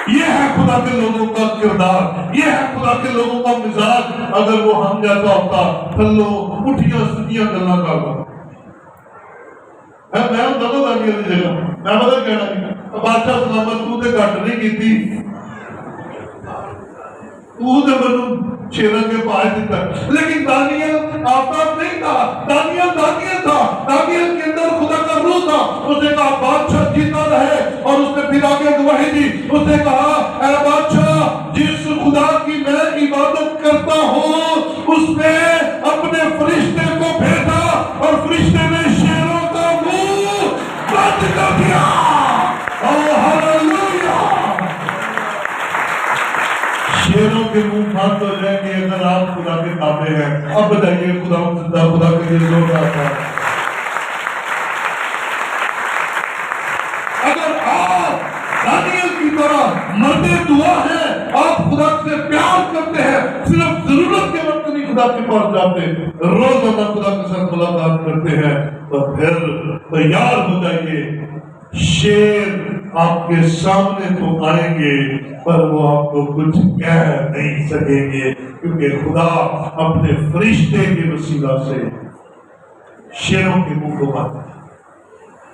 ये है खुदा के लोगों का किरदार, ये है खुदा के लोगों का मिजाज। अगर वो हम जैसा होता थल्लो उठियां सीधियां गल्ला करता, मैं दबा आ गया जगह, मैं पता कहना बादशाह सलामत तू तो घट नहीं की, तू तो मैं शेरों के पास दिता। लेकिन दानियल आफताब नहीं था, दानियल था, दानियल के अंदर खुदा का रूह था। उसने कहा बादशाह जीता रहे, और उसने फिर आगे गवाही दी। उसने कहा ऐ बादशाह, जिस खुदा की मैं इबादत करता हूँ उसने अपने फरिश्ते को भेजा और फरिश्ते ने शेरों का मुंह बंद कर दिया। शेरों के मुंह बंद हो जाएंगे अगर आप खुदा के ताबे हैं। अब बताइए खुदा जिंदा, खुदा के लिए जोरदार था। अगर आप दानियल की तरह मरते दुआ है, आप खुदा से प्यार करते हैं, सिर्फ जरूरत के वक्त नहीं खुदा के पास जाते, रोजाना खुदा के साथ मुलाकात करते हैं, तो फिर तैयार हो जाइए। शेर आपके सामने तो आएंगे पर वो आपको कुछ कह नहीं सकेंगे, क्योंकि खुदा अपने फरिश्ते के वसीला से शेरों के मुंह को बंद।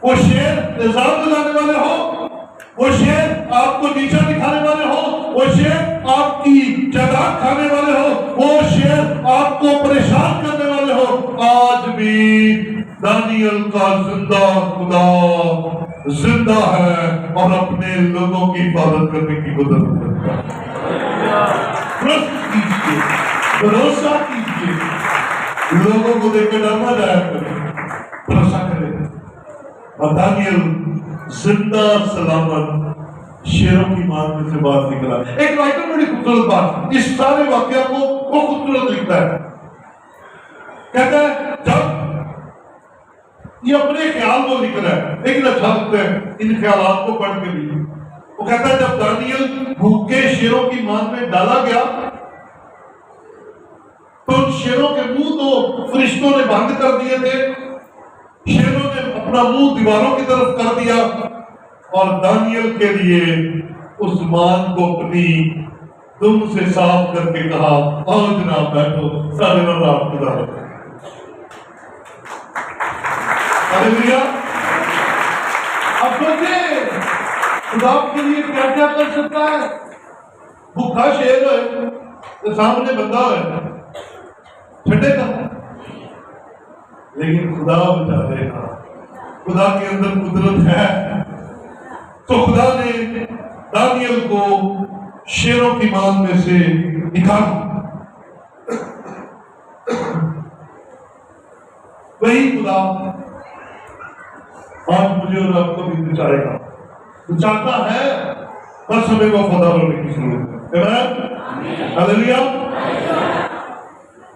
वो शेर इल्जाम लगाने वाले हो, वो शेर आपको नीचा दिखाने वाले हो, वो शेर आपकी जायदाद खाने वाले हो, वो शेर आपको परेशान करने वाले हो, आज भी दानियल का जिंदा खुदा जिंदा है और अपने लोगों की हिफाजत करने की कुदरत रखता है। भरोसा कीजिए, लोगों को देखकर डरना जाया करें, भरोसा करें। और दानियल जिंदा सलामत शेरों की मान में से बाहर निकला। एक राइटर बड़ी खूबसूरत बात इस सारे वाक्य को वो खूबसूरत लिखता है, कहता है जब ये अपने ख्याल को लिख रहा है, लेकिन अच्छा लगता है इन ख्यालों को पढ़ के भी। वो कहता है जब दानियल भूखे शेरों की मान में डाला गया तो शेरों के मुंह तो फरिश्तों ने बंद कर दिए थे, शेरों ने अपना मुंह दीवारों की तरफ कर दिया, और दानियल के लिए उस मान को अपनी दुम से साफ करके कहा आओ जनाब बैठो, सारे नाम रात खुदा। अब सोचिए खुदा के लिए क्या क्या कर सकता है। भूखा शेर है तो सामने बंदा है छठेगा, लेकिन खुदा बचा देगा, खुदा के अंदर कुदरत है। तो खुदा ने दानियल को शेरों की मान में से निकाला। वही खुदा आज मुझे और आपको भी बचाएगा, बचाता है, बस हमें वफादार होने की जरूरत है। हालेलुया।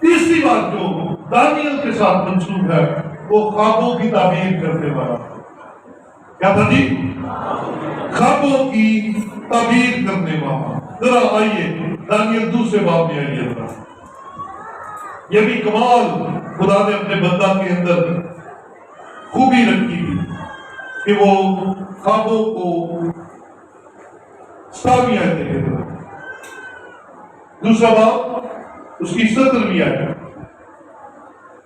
तीसरी बात जो दानियल के साथ मंसूब है वो ख्वाबों की ताबीर करने वाला। क्या था जी? ख्वाबों की ताबीर करने वाला। जरा आइए दानियल दूसरे बाब में आइए। ये भी कमाल खुदा ने अपने बंदा के अंदर खूबी रखी थी कि वो ख्वाबों को ताबीर देते थे। दूसरा बाब उसकी 17वीं आयत।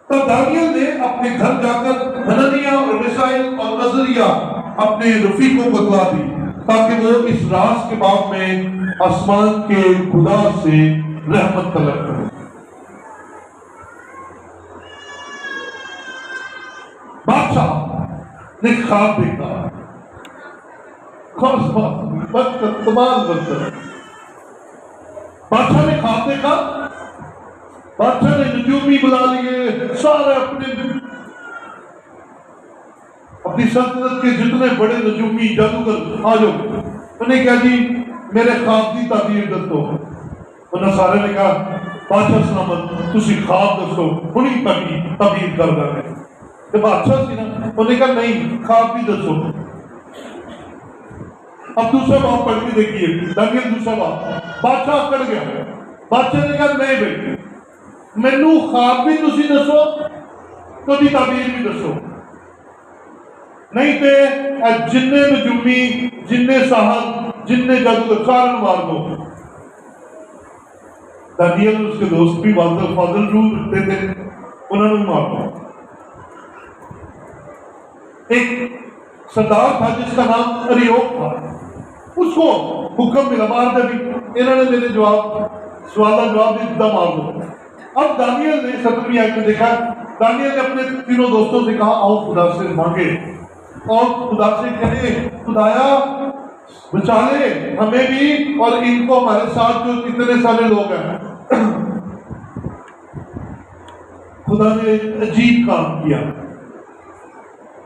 तब दानियल ने अपने घर जाकर हननिया और मिसाइल और नजरिया अपने रफीकों को बतला दी ताकि वो इस राज के बाब में आसमान के खुदा से रहमत तलब करें। बादशाह ने ख्वाब देखा, बादशाह ने ख्वाब देखा, बादशाह ने नजूमी बुला लिए, सारे अपनी सल्तनत के जितने बड़े नजूमी जादूगर आ जाओ। उन्हें क्या जी मेरे ख्वाब की ताबीर दो। उन्होंने सारे ने कहा बादशाह सलामत तुसी ख्वाब दसो हुणी तबीर कर देंगे। तो बादशाह सी ना उन्हें कहा नहीं ख्वाब भी दसो। अब दूसरा बाप पढ़ के देखिए, दानियल दूसरा बाप। बादशाह अकड़ गया। बादशाह ने कहा नहीं भाई मैनू ख्वाब भी तुसी दसो तो ताबीर भी दसो, नहीं तो जिन्ने नजूमी जिन्ने साहब जिन्ने जादूगर सारे मार दो। दानियल उसके दोस्त भी फादल रूह रखते थे, उन्होंने मार दो। एक सरदार था जिसका नाम अरियोक था, उसको हुक्म मिला मार दे भी। इन्होंने मेरे सवाल का जवाब दिया मार दो। अब दानियल ने 17वीं आयत में देखा, दानियल ने अपने तीनों दोस्तों से कहा आओ खुदा से मांगे और खुदा से कहे खुदाया बचा ले हमें भी और इनको, हमारे साथ जो कितने सारे लोग हैं। खुदा ने एक अजीब काम किया।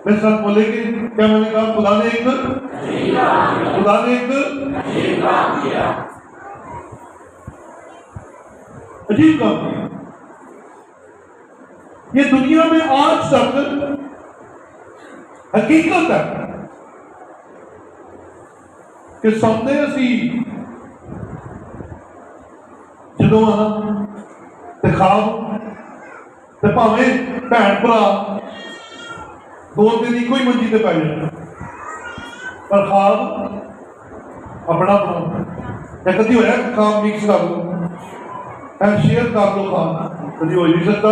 मैं साथ बोलेंगे क्या? मैंने कहा खुदा ने एक अजीब काम किया। ये दुनिया में आज तक हकीकत है कि सौंदे असी जो खाब भावे भैन भरा दो दिन एक ही मंजी से पै जाए, पर खाब अपना अपना। कभी होया खाब मिक्स कर लो, शेयर कर लो खाब, कभी हो नहीं सकता।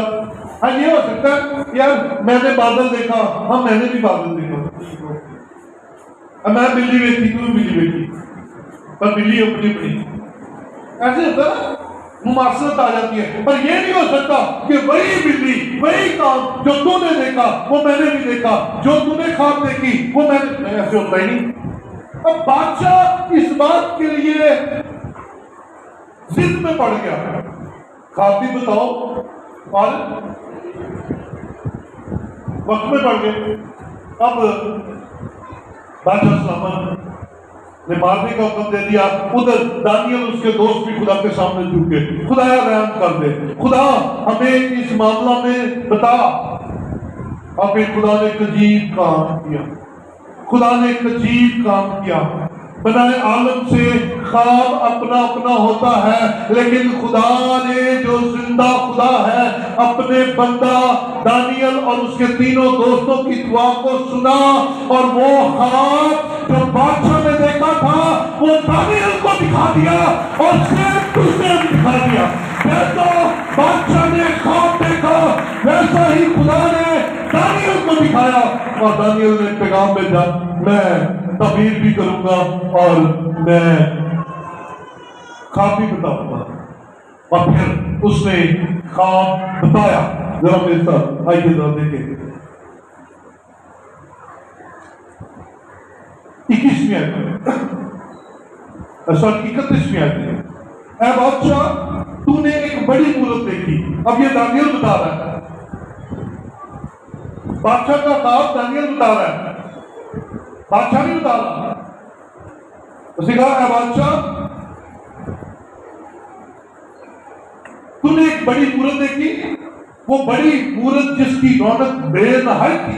हाँ ये हो सकता है यार मैंने बादल देखा, हाँ मैंने भी बादल देखा, मैं बिल्ली देखी तू भी बिल्ली देखी, पर बिल्ली अपनी अपनी। ऐसे होता है मुमासरत आ जाती है। पर यह नहीं हो सकता कि वही बिल्ली वही काम जो तूने देखा वो मैंने भी देखा, जो तूने ख्वाब देखी वो मैंने, ऐसे होता ही नहीं। अब बादशाह इस बात के लिए जिद में पड़ गया, ख्वाब भी बताओ और वक्त में पड़ गए। अब बादशाह सलामत ने मारने का हुक्म दे दिया। उधर दानियल उसके दोस्त भी खुदा के सामने झुके, खुदाया रहम कर दे, खुदा हमें इस मामला में बता। अब फिर खुदा ने एक अजीब काम किया, खुदा ने एक अजीब काम किया। बनाए आलम से ख्वाब अपना अपना होता है, लेकिन खुदा ने जो जिंदा खुदा है अपने बंदा दानियल और उसके तीनों दोस्तों की दुआ को सुना, और वो ख्वाब जो बादशाह ने देखा था वो दानियल को दिखा दिया और सिर्फ तुझे दिखा दिया। जैसा बादशाह ने ख्वाब देखा वैसा ही खुदा ने दानियल को दिखाया, और दानियल ने पैगाम भेजा मैं तबीर भी करूंगा और मैं ख्वाब भी बताऊंगा। और फिर उसने ख्वाब बताया। जरा मेरे साथ आइए जरा देखें 21वीं आयत, सॉरी 31वीं आयत। ऐ बादशाह तूने एक बड़ी मूरत देखी। अब ये दानियल बता रहा है, बादशाह का ख्वाब दानियल बता रहा है, बादशाह नहीं बता रहा। उसने कहा है बादशाह तूने एक बड़ी मूरत देखी, वो बड़ी मूरत जिसकी रौनक बेनहायत थी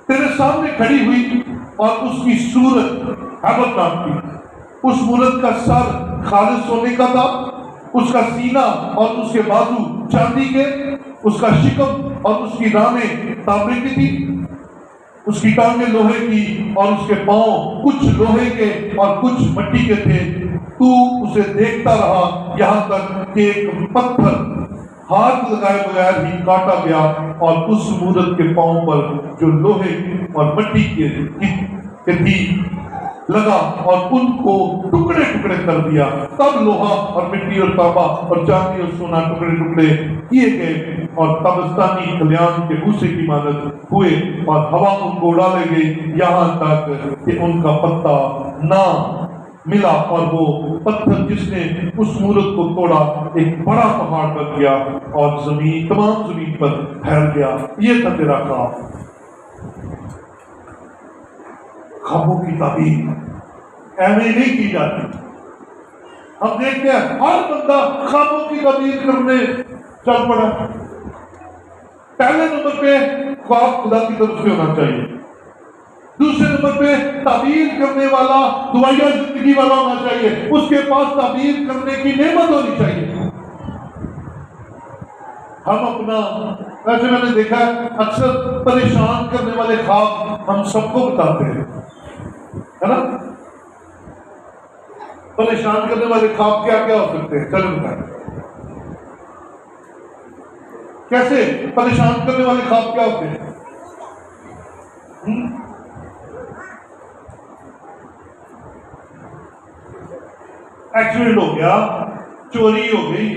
तेरे सामने खड़ी हुई, और उसकी सूरत हैबतनाक थी। उस मूरत का सर खालिस सोने का था, उसका सीना और उसके बाजू चांदी के, उसका शिकम और उसकी रानें तांबे की थी, उसकी टांगें लोहे की और उसके पांव कुछ लोहे के और कुछ मिट्टी के थे। तू उसे देखता रहा यहाँ तक कि एक पत्थर हाथ लगाए बगैर ही काटा गया, और उस मूरत के पांव पर जो लोहे और मिट्टी के थी लगा और उनको टुकड़े टुकड़े कर दिया। तब लोहा और मिट्टी और तांबा और चांदी और सोना टुकड़े टुकड़े किए गए, और तबस्तानी कल्याण के गुस्से की मानद हुए, और हवा उनको उड़ा ले गई यहाँ तक कि उनका पत्ता ना मिला। और वो पत्थर जिसने उस मूरत को तोड़ा एक बड़ा पहाड़ बन गया और जमीन तमाम जमीन पर फैल गया। ये था तेरा ख्वाब। ख्वाबों की ताबीर ऐਵੇਂ नहीं की जाती। हम देखते हैं हर बंदा ख्वाबों की ताबीर करने चल पड़ा। पहले नंबर पे ख्वाब खुदा की तरफ से होना चाहिए। दूसरे नंबर पे ताबीर करने वाला दुआया जिंदगी वाला होना चाहिए। उसके पास ताबीर करने की नेमत होनी चाहिए। हम अपना, वैसे मैंने देखा है अक्सर परेशान करने वाले ख्वाब हम सबको बताते हैं, है ना। परेशान करने वाले ख्वाब क्या क्या हो सकते हैं, चलो बताएं। कैसे परेशान करने वाले ख्वाब क्या होते हैं? एक्सीडेंट हो गया, चोरी हो गई,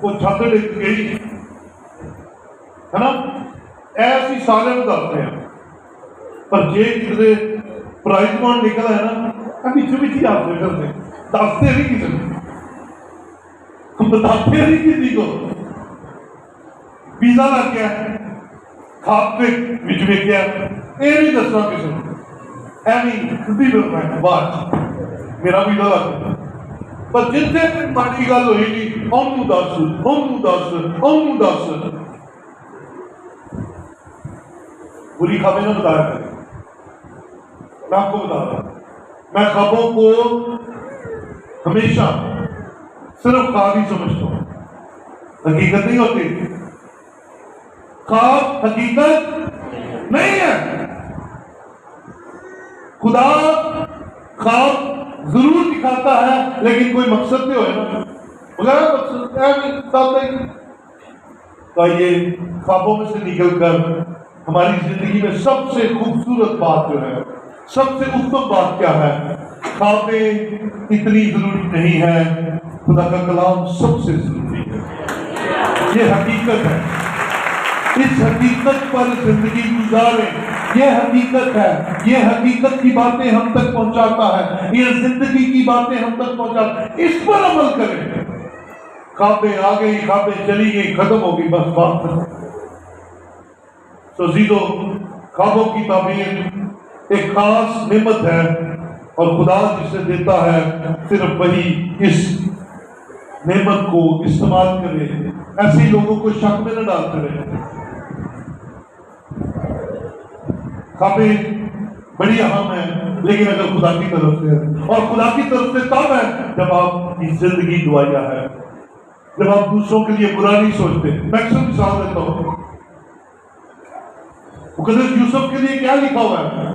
वो छत डिग गई, है ना। ऐसी सारे बताते हैं। पर जे कितने प्राइज पॉइंट निकला है ना, अभी चुभी आपसे करते दसते नहीं किसी को, बताते नहीं किसी को। वीजा लग गया, खाते विच वेख्या, ये नहीं दसना किसी को, एवं बात मेरा वीजा लग गया। पर जितने माड़ी गल होगी ओनू दस, ओनू दस, ओनू दस, बुरी खबरें ना बताया करें। मैं आपको बता रहा हूं, मैं ख्वाबों को हमेशा सिर्फ ख्वाब ही समझता हूं, हकीकत नहीं होती। ख्वाब हकीकत नहीं है। खुदा ख्वाब जरूर दिखाता है, लेकिन कोई मकसद नहीं होगा ना, मकसद तो ये ख्वाबों में से निकलकर हमारी जिंदगी में सबसे खूबसूरत बात जो है, सबसे उत्तम बात क्या है? ख्वाबें इतनी जरूरी नहीं है, खुदा का कलाम सबसे जरूरी है। ये हकीकत है, इस हकीकत पर जिंदगी गुजारें। यह हकीकत है, यह हकीकत की बातें हम तक पहुंचाता है, यह जिंदगी की बातें हम तक पहुंचाता है। इस पर अमल करें। ख्वाबें आ गई, ख्वाबें चली गई, खत्म हो गई, बस बात। तो जीदो ख्वाबों की ताबीर एक खास नेमत है और खुदा जिसे देता है सिर्फ वही इस नेमत को इस्तेमाल करे। ऐसे लोगों को शक में न डालते रहे। ख्वाबें बड़ी अहम है, लेकिन अगर खुदा की तरफ से है, और खुदा की तरफ से तब है जब आपकी जिंदगी दुआया है, जब आप दूसरों के लिए बुरा नहीं सोचते। मैक्सिमम मिसाल देता हूं, मुकद्दस यूसुफ के लिए क्या लिखा हुआ है?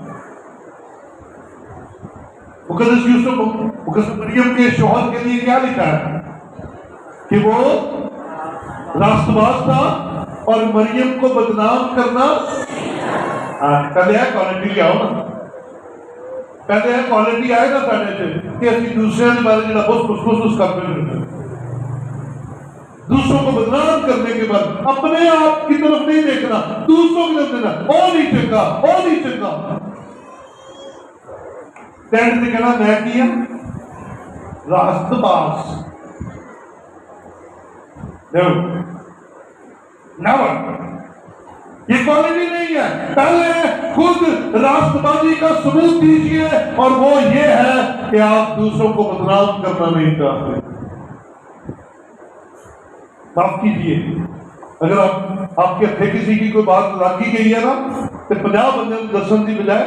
मुकद्दस यूसुफ, मुकद्दस मरियम के शौहर के लिए क्या लिखा है? कि वो रास्तबाज था और मरियम को बदनाम करना। पहले है क्वालिटी लियाओ ना, पहले है क्वालिटी आए ना साढ़े से कि असं दूसरे के बारे में फुसफुस करते हैं। दूसरों को बदनाम करने के बाद अपने आप की तरफ नहीं देखना, दूसरों की तरफ देखना। ओ नहीं चंगा, ओ नहीं चंगा, टैंड से कहना मैं किया रास्तबाज। ये क्वालिटी नहीं है। पहले खुद रास्तबाजी का सबूत दीजिए, और वो ये है कि आप दूसरों को बदनाम करना नहीं चाहते। माफ कीजिए, अगर आपके हथे किसी की कोई बात लागी गई है ना, तो 50 बंदे दर्शन की बजाय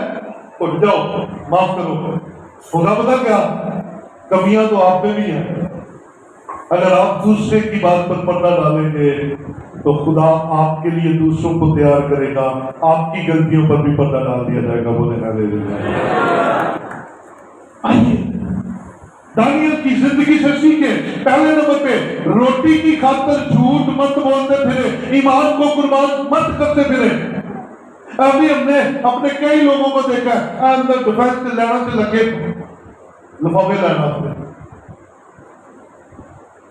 उठ जाओ, माफ करो। होगा पता क्या, कमियां तो आप में भी हैं। अगर आप दूसरे की बात पर पर्दा डालेंगे तो खुदा आपके लिए दूसरों को तैयार करेगा, आपकी गलतियों पर भी पर्दा डाल दिया जाएगा। बोले हालेलुया। आइए दानियल की जिंदगी से सीखे। पहले नंबर पे रोटी की खातर झूठ मत बोलते फिरे, ईमान को कुर्बान मत करते फिरे। अभी हमने अपने कई लोगों को देखा है अंदर डिफेंस से लेना से लगे लिफाफे लेना,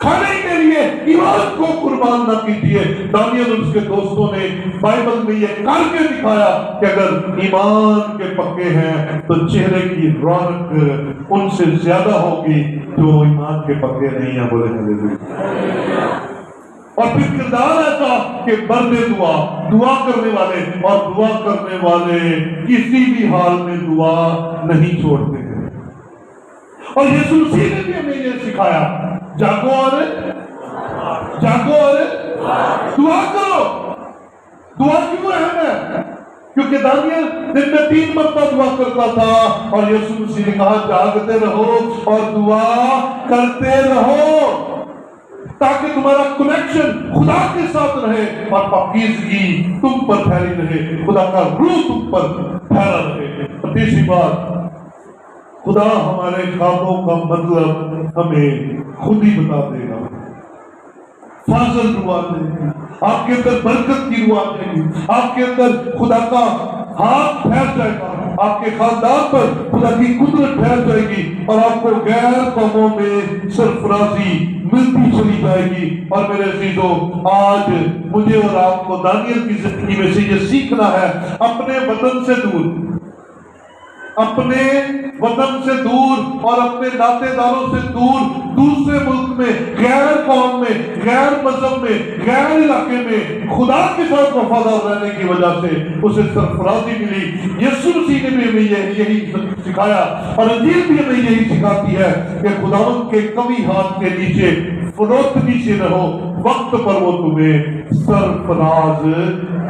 खाने के लिए ईमान को कुर्बान न कीजिए। दानियल और उसके दोस्तों ने बाइबल में यह करके दिखाया कि अगर ईमान के पक्के हैं तो चेहरे की रौनक उनसे ज्यादा होगी जो ईमान के पक्के नहीं है। बोले हालेलुया। और फिर किरदार ऐसा कि बर्दे दुआ करने वाले, और दुआ करने वाले किसी भी हाल में दुआ नहीं छोड़ते हैं। और यीशु मसीह ने भी हमें ये सिखाया, जागो और दुआ करो। दुआ क्यों अहम है? क्योंकि दानियल दिन में 3 मरतबा दुआ करता था और यीशु मसीह ने कहा जागते रहो और दुआ करते रहो, ताकि तुम्हारा कनेक्शन खुदा के साथ रहे और पाकीज़गी तुम पर फैली रहे, खुदा का रूह तुम पर फैला रहे। और तीसरी बात, खुदा हमारे ख्वाबों का मतलब हमें खुद ही बता देगा। फाजल रुआ देगी, आपके अंदर बरकत की रुआ देगी, आपके अंदर खुदा का हाथ फैल जाएगा, आपके खानदान पर खुदा की कुदरत फैल जाएगी और आपको गैर कौमों में सरफराजी मिलती चली जाएगी। और मेरे अजीजों, आज मुझे और आपको दानियल की जिंदगी में से ये सीखना है, अपने वतन से दूर, अपने वतन से दूर और अपने नातेदारों से दूर, दूसरे मुल्क में, गैर कौम में, गैर मजहब में, गैर इलाके में खुदा के साथ वफादार रहने की वजह से उसे सरफराजी मिली। यीशु मसीह ने भी हमें यही सिखाया और अंजील भी हमें यही सिखाती है कि खुदावंद के कभी हाथ के नीचे फरोख्ती से रहो, वक्त पर वो तुम्हें सरफराज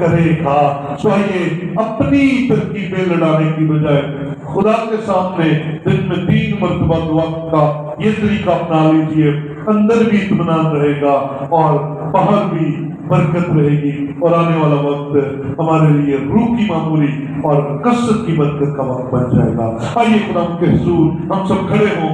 करेगा। चाहिए अपनी तरकीबें लड़ाने की बजाय खुदा के सामने दिन में 3 मरतबा दुआ का ये तरीका अपना लीजिए, अंदर भी इत्मीनान रहेगा और बाहर भी बरकत रहेगी और आने वाला वक्त हमारे लिए रूह की मामूली और कसरत की बरकत का वक्त बन जाएगा। आइए खुदा के हुजूर हम सब खड़े हों।